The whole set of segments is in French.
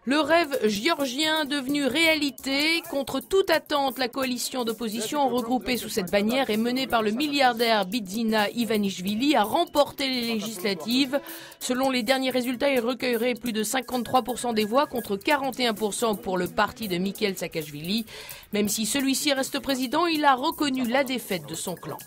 Le rêve géorgien devenu réalité, contre toute attente, la coalition d'opposition regroupée sous cette bannière et menée par le milliardaire Bidzina Ivanishvili a remporté les législatives. Selon les derniers résultats, il recueillerait plus de 53% des voix contre 41% pour le parti de Mikhail Saakashvili. Même si celui-ci reste président, il a reconnu la défaite de son clan.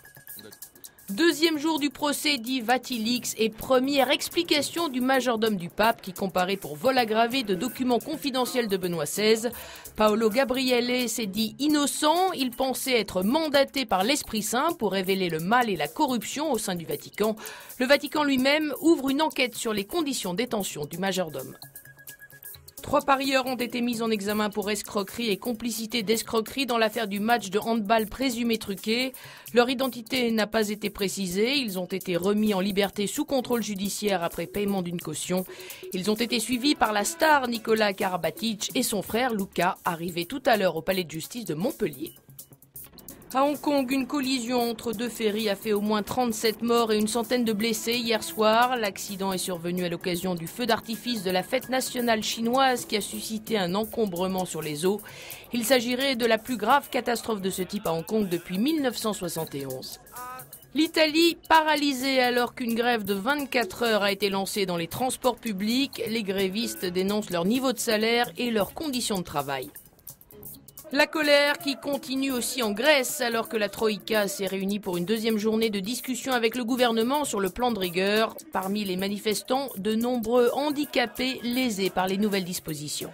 Deuxième jour du procès dit Vatilix et première explication du majordome du pape qui comparait pour vol aggravé de documents confidentiels de Benoît XVI. Paolo Gabriele s'est dit innocent, il pensait être mandaté par l'Esprit Saint pour révéler le mal et la corruption au sein du Vatican. Le Vatican lui-même ouvre une enquête sur les conditions de détention du majordome. 3 parieurs ont été mis en examen pour escroquerie et complicité d'escroquerie dans l'affaire du match de handball présumé truqué. Leur identité n'a pas été précisée. Ils ont été remis en liberté sous contrôle judiciaire après paiement d'une caution. Ils ont été suivis par la star Nicolas Karabatic et son frère Luca, arrivés tout à l'heure au palais de justice de Montpellier. À Hong Kong, une collision entre 2 ferries a fait au moins 37 morts et une centaine de blessés hier soir. L'accident est survenu à l'occasion du feu d'artifice de la fête nationale chinoise qui a suscité un encombrement sur les eaux. Il s'agirait de la plus grave catastrophe de ce type à Hong Kong depuis 1971. L'Italie paralysée alors qu'une grève de 24 heures a été lancée dans les transports publics. Les grévistes dénoncent leur niveau de salaire et leurs conditions de travail. La colère qui continue aussi en Grèce alors que la Troïka s'est réunie pour une deuxième journée de discussion avec le gouvernement sur le plan de rigueur. Parmi les manifestants, de nombreux handicapés lésés par les nouvelles dispositions.